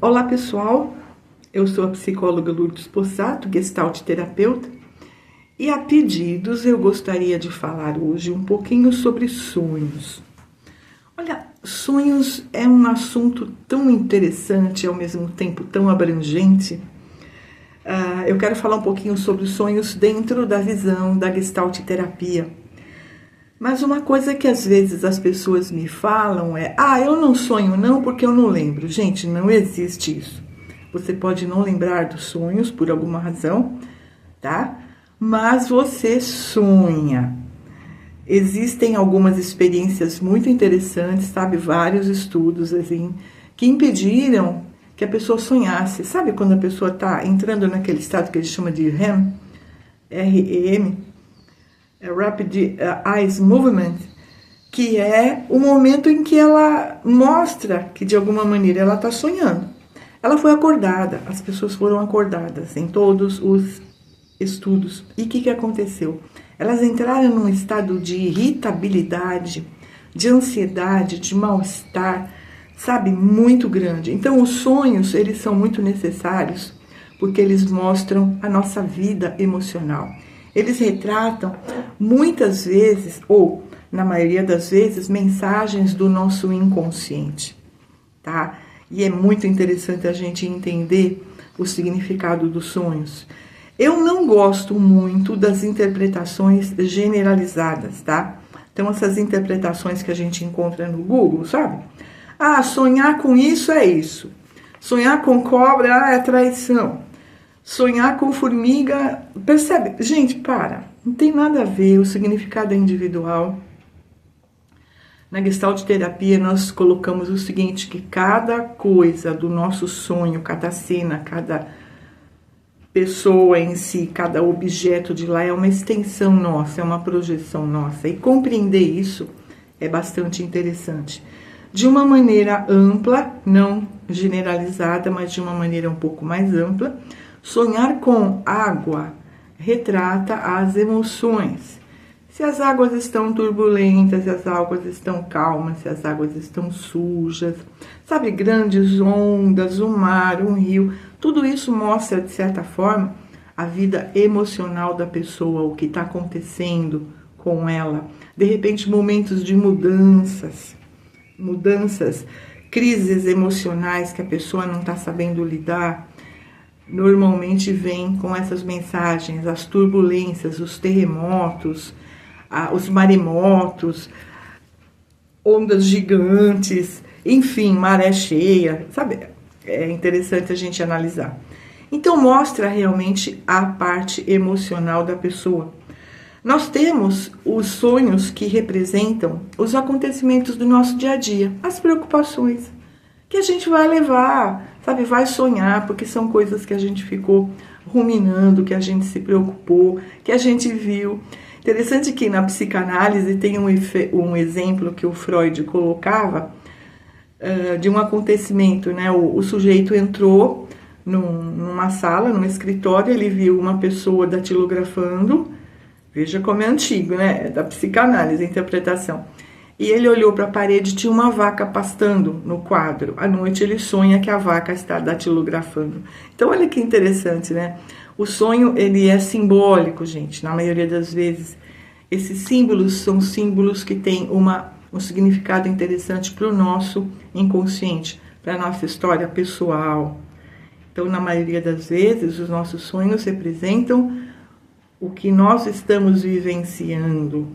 Olá pessoal, eu sou a psicóloga Lourdes Possato, gestalt terapeuta, e a pedidos eu gostaria de falar hoje um pouquinho sobre sonhos. Olha, sonhos é um assunto tão interessante e ao mesmo tempo tão abrangente. Eu quero falar um pouquinho sobre os sonhos dentro da visão da gestalt terapia. Mas uma coisa que às vezes as pessoas me falam é: eu não sonho não porque eu não lembro. Gente, não existe isso. Você pode não lembrar dos sonhos por alguma razão, tá? Mas você sonha. Existem algumas experiências muito interessantes, sabe? Vários estudos, assim, que impediram que a pessoa sonhasse. Sabe quando a pessoa está entrando naquele estado que a gente chama de REM? REM. Rapid Eye Movement, que é o momento em que ela mostra que de alguma maneira ela está sonhando. Ela foi acordada, as pessoas foram acordadas em todos os estudos. E o que aconteceu? Elas entraram num estado de irritabilidade, de ansiedade, de mal-estar, sabe, muito grande. Então os sonhos, eles são muito necessários porque eles mostram a nossa vida emocional. Eles retratam muitas vezes, ou na maioria das vezes, mensagens do nosso inconsciente, tá? E é muito interessante a gente entender o significado dos sonhos. Eu não gosto muito das interpretações generalizadas, tá? Então, essas interpretações que a gente encontra no Google, sabe? Sonhar com isso é isso. Sonhar com cobra é traição. Sonhar com formiga, percebe? Gente, não tem nada a ver, o significado é individual. Na gestalt terapia nós colocamos o seguinte, que cada coisa do nosso sonho, cada cena, cada pessoa em si, cada objeto de lá é uma extensão nossa, é uma projeção nossa. E compreender isso é bastante interessante. De uma maneira ampla, não generalizada, mas de uma maneira um pouco mais ampla, sonhar com água retrata as emoções. Se as águas estão turbulentas, se as águas estão calmas, se as águas estão sujas, sabe, grandes ondas, um mar, um rio, tudo isso mostra, de certa forma, a vida emocional da pessoa, o que está acontecendo com ela. De repente, momentos de mudanças, crises emocionais que a pessoa não está sabendo lidar, normalmente vem com essas mensagens, as turbulências, os terremotos, os maremotos, ondas gigantes, enfim, maré cheia, sabe? É interessante a gente analisar. Então, mostra realmente a parte emocional da pessoa. Nós temos os sonhos que representam os acontecimentos do nosso dia a dia, as preocupações que a gente vai levar, sabe, vai sonhar, porque são coisas que a gente ficou ruminando, que a gente se preocupou, que a gente viu. Interessante que na psicanálise tem um exemplo que o Freud colocava de um acontecimento, né? O sujeito entrou numa sala, num escritório, ele viu uma pessoa datilografando, veja como é antigo, né? Da psicanálise, a interpretação. E ele olhou para a parede e tinha uma vaca pastando no quadro. À noite ele sonha que a vaca está datilografando. Então olha que interessante, né? O sonho, ele é simbólico, gente, na maioria das vezes. Esses símbolos são símbolos que têm um significado interessante para o nosso inconsciente, para a nossa história pessoal. Então, na maioria das vezes, os nossos sonhos representam o que nós estamos vivenciando.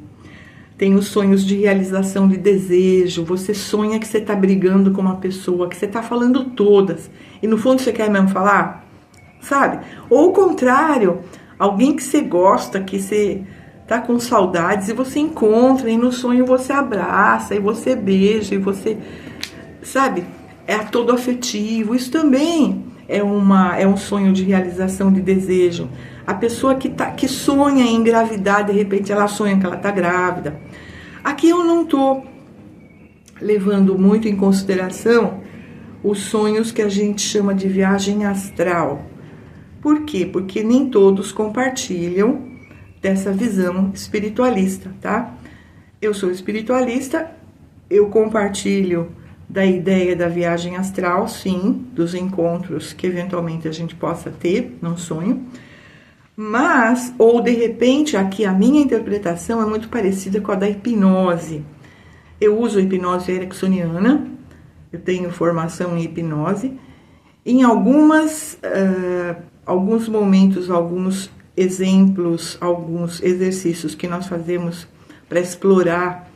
Tem os sonhos de realização de desejo. Você sonha que você está brigando com uma pessoa, que você está falando todas. E no fundo você quer mesmo falar, sabe? Ou o contrário, alguém que você gosta, que você está com saudades e você encontra. E no sonho você abraça, e você beija, e você, sabe? É todo afetivo. Isso também é um sonho de realização de desejo. A pessoa que sonha em engravidar, de repente ela sonha que ela está grávida. Aqui eu não estou levando muito em consideração os sonhos que a gente chama de viagem astral. Por quê? Porque nem todos compartilham dessa visão espiritualista, tá? Eu sou espiritualista, eu compartilho da ideia da viagem astral, sim, dos encontros que eventualmente a gente possa ter num sonho, mas, ou de repente, aqui a minha interpretação é muito parecida com a da hipnose. Eu uso a hipnose ericksoniana, eu tenho formação em hipnose. Em alguns momentos, alguns exemplos, alguns exercícios que nós fazemos para explorar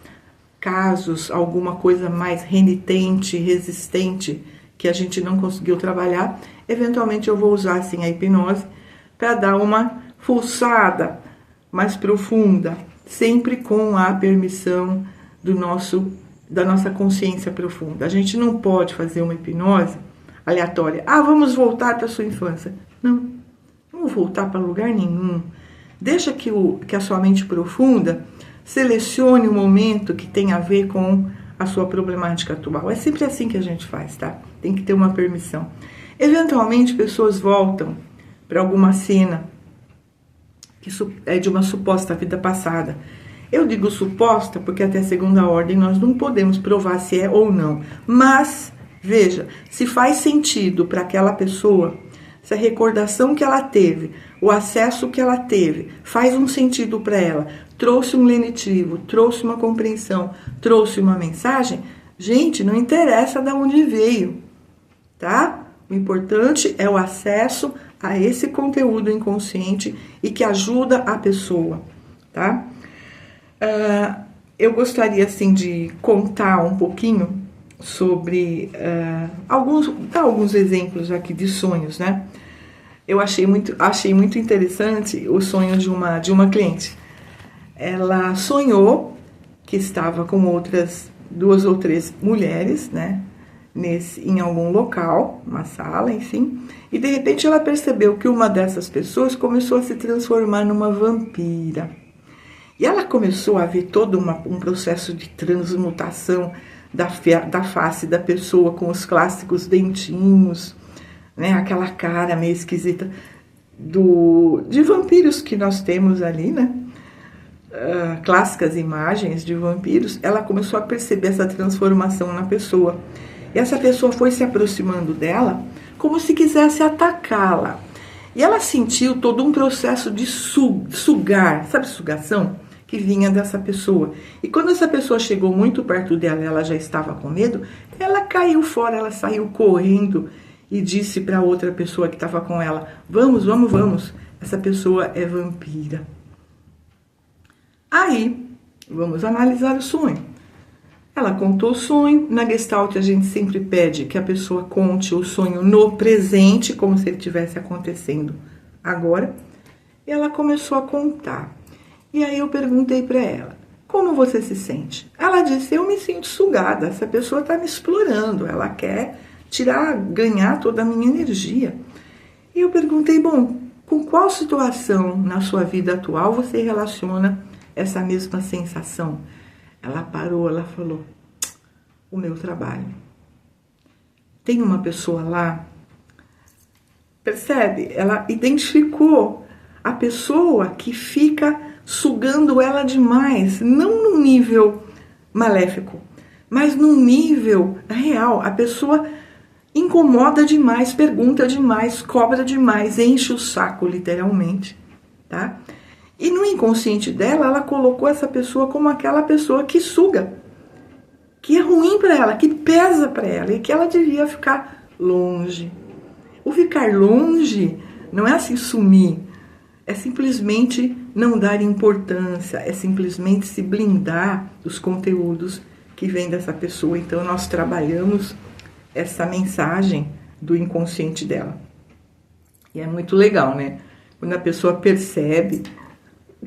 casos, alguma coisa mais renitente, resistente, que a gente não conseguiu trabalhar, eventualmente eu vou usar assim a hipnose para dar uma fuçada mais profunda, sempre com a permissão da nossa consciência profunda. A gente não pode fazer uma hipnose aleatória. Vamos voltar para a sua infância. Não vamos voltar para lugar nenhum. Deixa que a sua mente profunda selecione um momento que tem a ver com a sua problemática atual. É sempre assim que a gente faz, tá? Tem que ter uma permissão. Eventualmente, pessoas voltam para alguma cena que é de uma suposta vida passada. Eu digo suposta porque até segunda ordem nós não podemos provar se é ou não. Mas, veja, se faz sentido para aquela pessoa, se a recordação que ela teve, o acesso que ela teve, faz um sentido para ela, trouxe um lenitivo, trouxe uma compreensão, trouxe uma mensagem, gente, não interessa de onde veio, tá? O importante é o acesso a esse conteúdo inconsciente e que ajuda a pessoa, tá? Eu gostaria, assim, de contar um pouquinho sobre alguns exemplos aqui de sonhos, né? Eu achei muito interessante o sonho de uma cliente. Ela sonhou que estava com outras 2 ou 3 mulheres, né? Em algum local, uma sala, enfim. E de repente ela percebeu que uma dessas pessoas começou a se transformar numa vampira. E ela começou a ver todo um processo de transmutação da face da pessoa, com os clássicos dentinhos, né? Aquela cara meio esquisita de vampiros que nós temos ali, né? Clássicas imagens de vampiros. Ela começou a perceber essa transformação na pessoa. E essa pessoa foi se aproximando dela como se quisesse atacá-la. E ela sentiu todo um processo de sugar, sabe, sugação? Que vinha dessa pessoa. E quando essa pessoa chegou muito perto dela, ela já estava com medo, ela caiu fora, ela saiu correndo e disse para outra pessoa que estava com ela: vamos, vamos, vamos, essa pessoa é vampira. Aí, vamos analisar o sonho. Ela contou o sonho. Na Gestalt a gente sempre pede que a pessoa conte o sonho no presente, como se ele estivesse acontecendo agora. E ela começou a contar. E aí eu perguntei para ela: como você se sente? Ela disse: eu me sinto sugada, essa pessoa está me explorando, ela quer ganhar toda a minha energia. E eu perguntei: bom, com qual situação na sua vida atual você relaciona essa mesma sensação? Ela parou, ela falou: o meu trabalho. Tem uma pessoa lá, percebe? Ela identificou a pessoa que fica sugando ela demais, não num nível maléfico, mas num nível real. A pessoa incomoda demais, pergunta demais, cobra demais, enche o saco, literalmente, tá? E no inconsciente dela, ela colocou essa pessoa como aquela pessoa que suga, que é ruim para ela, que pesa para ela e que ela devia ficar longe. O ficar longe não é assim sumir, é simplesmente não dar importância, é simplesmente se blindar dos conteúdos que vêm dessa pessoa. Então nós trabalhamos essa mensagem do inconsciente dela. E é muito legal, né? Quando a pessoa percebe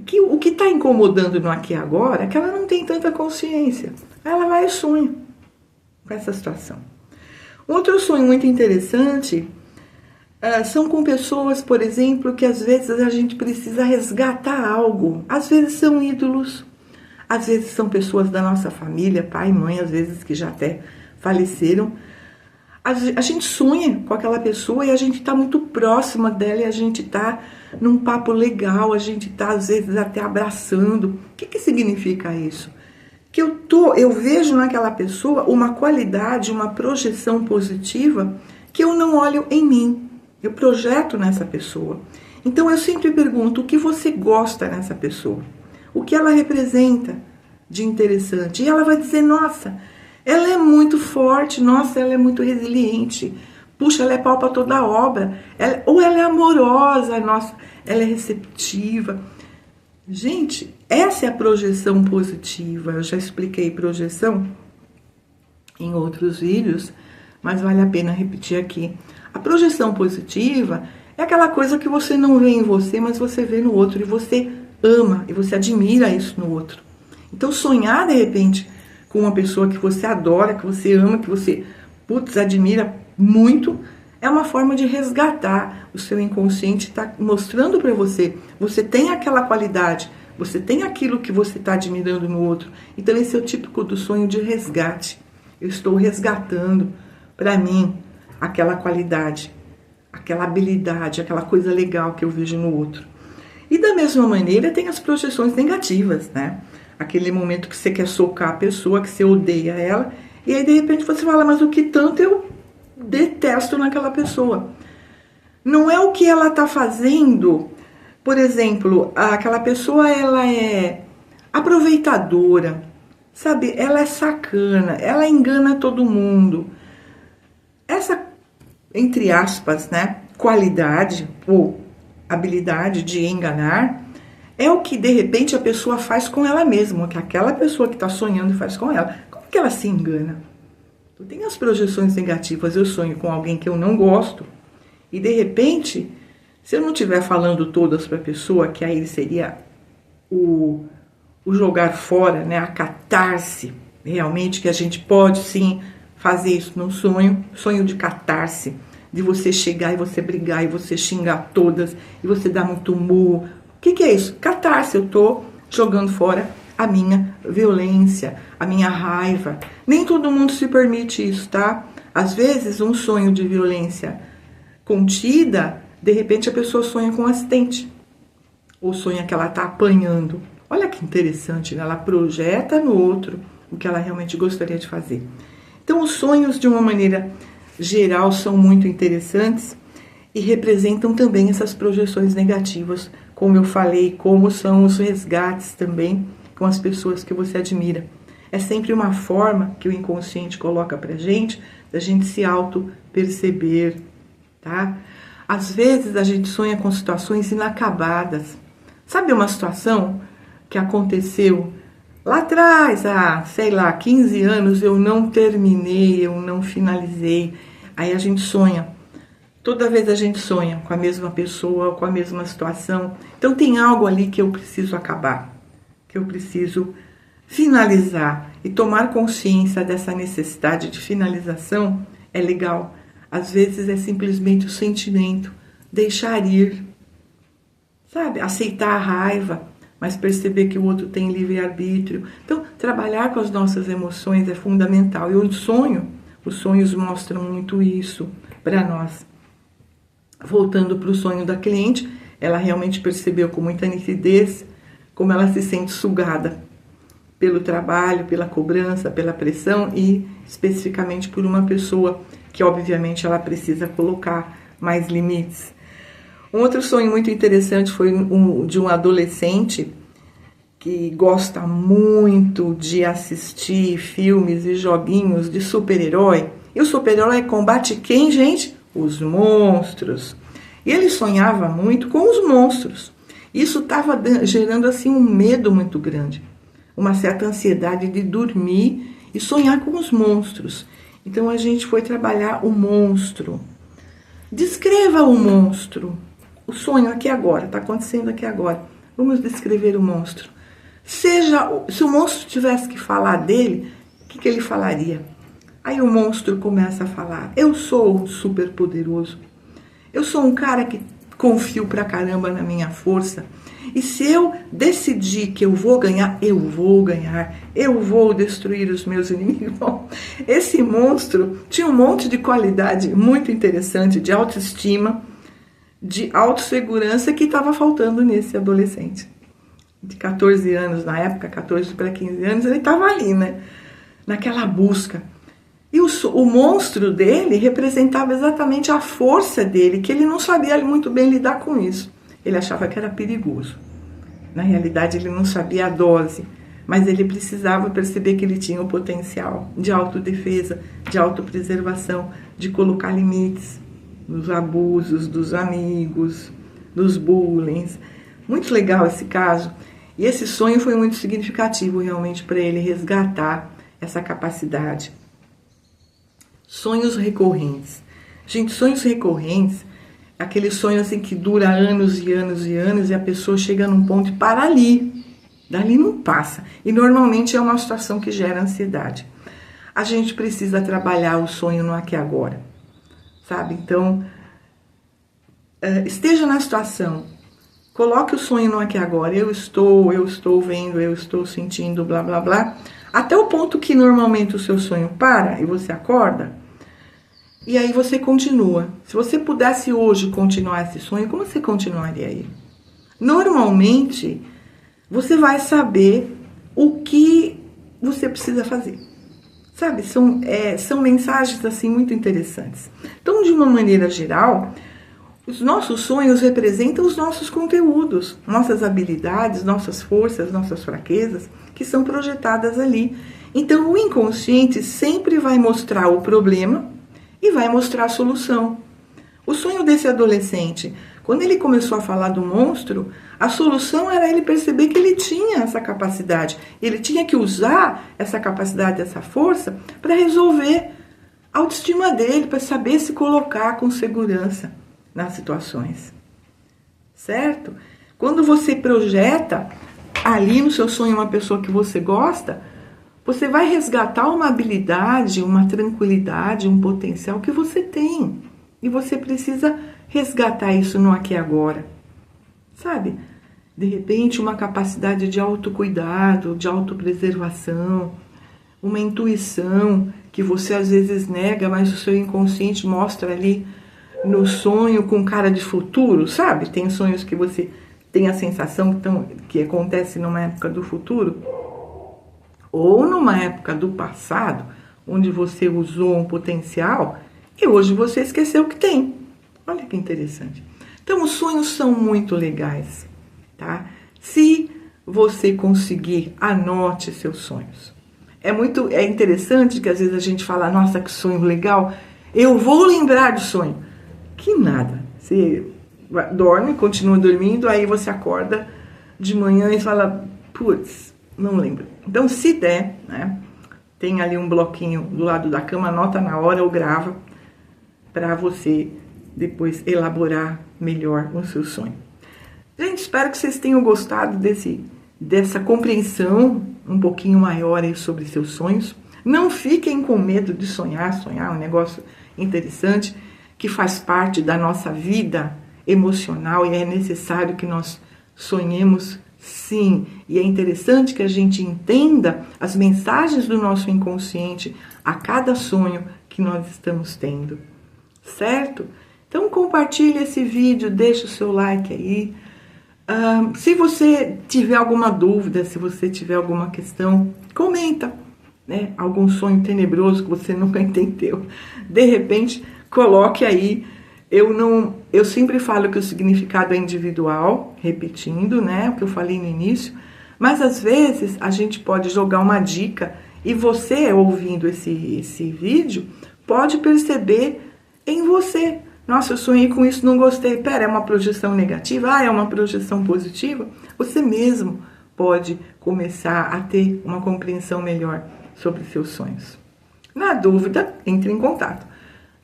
que o que está incomodando no aqui e agora é que ela não tem tanta consciência. Aí ela vai e sonha com essa situação. Um outro sonho muito interessante são com pessoas, por exemplo, que às vezes a gente precisa resgatar algo. Às vezes são ídolos, às vezes são pessoas da nossa família, pai e mãe, às vezes que já até faleceram. A gente sonha com aquela pessoa e a gente está muito próxima dela e a gente está num papo legal, a gente está às vezes até abraçando. O que significa isso? que eu vejo naquela pessoa uma qualidade, uma projeção positiva que eu não olho em mim, eu projeto nessa pessoa. Então eu sempre pergunto: o que você gosta nessa pessoa? O que ela representa de interessante? E ela vai dizer: nossa, ela é muito forte, nossa, ela é muito resiliente, puxa, ela é pau para toda a obra, ou ela é amorosa, nossa, ela é receptiva. Gente, essa é a projeção positiva. Eu já expliquei projeção em outros vídeos, mas vale a pena repetir aqui. A projeção positiva é aquela coisa que você não vê em você, mas você vê no outro, e você ama, e você admira isso no outro. Então sonhar de repente com uma pessoa que você adora, que você ama, que você, admira muito, é uma forma de resgatar. O seu inconsciente está mostrando para você, você tem aquela qualidade, você tem aquilo que você está admirando no outro. Então esse é o típico do sonho de resgate. Eu estou resgatando para mim aquela qualidade, aquela habilidade, aquela coisa legal que eu vejo no outro. E da mesma maneira tem as projeções negativas, né? Aquele momento que você quer socar a pessoa, que você odeia ela, e aí de repente você fala: mas o que tanto eu detesto naquela pessoa? Não é o que ela está fazendo. Por exemplo, aquela pessoa, ela é aproveitadora, sabe? Ela é sacana, ela engana todo mundo. Essa, entre aspas, né, qualidade ou habilidade de enganar é o que de repente a pessoa faz com ela mesma, que aquela pessoa que está sonhando faz com ela. Como que ela se engana? Eu tenho as projeções negativas, eu sonho com alguém que eu não gosto, e de repente, se eu não estiver falando todas para a pessoa, que aí seria o jogar fora, né, a catarse, realmente, que a gente pode sim fazer isso num sonho de catarse, de você chegar e você brigar e você xingar todas, e você dar muito murro. O que é isso? Catarse. Eu estou jogando fora a minha violência, a minha raiva. Nem todo mundo se permite isso, tá? Às vezes, um sonho de violência contida, de repente a pessoa sonha com um acidente, ou sonha que ela está apanhando. Olha que interessante, né? Ela projeta no outro o que ela realmente gostaria de fazer. Então, os sonhos, de uma maneira geral, são muito interessantes e representam também essas projeções negativas, como eu falei, como são os resgates também com as pessoas que você admira. É sempre uma forma que o inconsciente coloca pra gente, da gente se auto-perceber, tá? Às vezes a gente sonha com situações inacabadas. Sabe uma situação que aconteceu lá atrás, sei lá, 15 anos, eu não terminei, eu não finalizei. Aí a gente sonha. Toda vez a gente sonha com a mesma pessoa, com a mesma situação. Então tem algo ali que eu preciso acabar, que eu preciso finalizar. E tomar consciência dessa necessidade de finalização é legal. Às vezes é simplesmente o sentimento, deixar ir, sabe? Aceitar a raiva, mas perceber que o outro tem livre-arbítrio. Então, trabalhar com as nossas emoções é fundamental. E os sonhos mostram muito isso para nós. Voltando para o sonho da cliente, ela realmente percebeu com muita nitidez como ela se sente sugada pelo trabalho, pela cobrança, pela pressão e especificamente por uma pessoa que obviamente ela precisa colocar mais limites. Um outro sonho muito interessante foi de um adolescente que gosta muito de assistir filmes e joguinhos de super-herói. E o super-herói combate quem, gente? Os monstros. E ele sonhava muito com os monstros. Isso estava gerando assim um medo muito grande, uma certa ansiedade de dormir e sonhar com os monstros. Então a gente foi trabalhar o monstro. Descreva o monstro. O sonho aqui agora, está acontecendo aqui agora. Vamos descrever o monstro. Se o monstro tivesse que falar dele, o que ele falaria? Aí o monstro começa a falar: eu sou super poderoso. Eu sou um cara que confio pra caramba na minha força. E se eu decidir que eu vou ganhar, eu vou ganhar. Eu vou destruir os meus inimigos. Bom, esse monstro tinha um monte de qualidade muito interessante, de autoestima, de autossegurança que estava faltando nesse adolescente. de 14 anos, na época, 14 para 15 anos, ele estava ali, né? Naquela busca. E o monstro dele representava exatamente a força dele, que ele não sabia muito bem lidar com isso. Ele achava que era perigoso. Na realidade, ele não sabia a dose, mas ele precisava perceber que ele tinha o potencial de autodefesa, de autopreservação, de colocar limites nos abusos dos amigos, dos bullying. Muito legal esse caso. E esse sonho foi muito significativo realmente para ele resgatar essa capacidade. Sonhos recorrentes. Gente, sonhos recorrentes, aquele sonho assim que dura anos e anos e anos e a pessoa chega num ponto e para ali. Dali não passa. E normalmente é uma situação que gera ansiedade. A gente precisa trabalhar o sonho no aqui e agora. Sabe? Então, esteja na situação. Coloque o sonho no aqui e agora. Eu estou vendo, eu estou sentindo, blá, blá, blá. Até o ponto que normalmente o seu sonho para e você acorda. E aí você continua. Se você pudesse hoje continuar esse sonho, como você continuaria aí? Normalmente, você vai saber o que você precisa fazer. Sabe? São mensagens assim muito interessantes. Então, de uma maneira geral, os nossos sonhos representam os nossos conteúdos, nossas habilidades, nossas forças, nossas fraquezas, que são projetadas ali. Então, o inconsciente sempre vai mostrar o problema e vai mostrar a solução. O sonho desse adolescente, quando ele começou a falar do monstro, a solução era ele perceber que ele tinha essa capacidade. Ele tinha que usar essa capacidade, essa força, para resolver a autoestima dele, para saber se colocar com segurança nas situações. Certo? Quando você projeta ali no seu sonho uma pessoa que você gosta, você vai resgatar uma habilidade, uma tranquilidade, um potencial que você tem. E você precisa resgatar isso no aqui e agora. Sabe? De repente, uma capacidade de autocuidado, de autopreservação, uma intuição que você às vezes nega, mas o seu inconsciente mostra ali no sonho com cara de futuro, sabe? Tem sonhos que você tem a sensação que acontece numa época do futuro ou numa época do passado, onde você usou um potencial e hoje você esqueceu que tem. Olha que interessante. Então, os sonhos são muito legais, tá? Se você conseguir, anote seus sonhos. É interessante que às vezes a gente fala, nossa, que sonho legal, eu vou lembrar do sonho. Que nada. Você dorme, continua dormindo, aí você acorda de manhã e fala, putz, não lembro. Então, se der, né, tem ali um bloquinho do lado da cama, anota na hora ou grava para você depois elaborar melhor o seu sonho. Gente, espero que vocês tenham gostado dessa compreensão um pouquinho maior aí sobre seus sonhos. Não fiquem com medo de sonhar. Sonhar é um negócio interessante que faz parte da nossa vida emocional e é necessário que nós sonhemos sim. E é interessante que a gente entenda as mensagens do nosso inconsciente a cada sonho que nós estamos tendo. Certo? Então compartilhe esse vídeo, deixa o seu like aí. Se você tiver alguma dúvida, se você tiver alguma questão, comenta, né? Algum sonho tenebroso que você nunca entendeu. De repente, coloque aí. Eu sempre falo que o significado é individual, repetindo, né? O que eu falei no início. Mas às vezes a gente pode jogar uma dica e você, ouvindo esse vídeo, pode perceber em você. Nossa, eu sonhei com isso, não gostei. Pera, é uma projeção negativa? Ah, é uma projeção positiva? Você mesmo pode começar a ter uma compreensão melhor sobre seus sonhos. Na dúvida, entre em contato.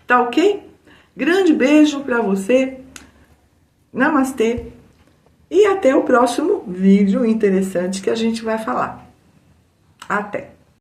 Tá ok? Grande beijo pra você. Namastê. E até o próximo vídeo interessante que a gente vai falar. Até!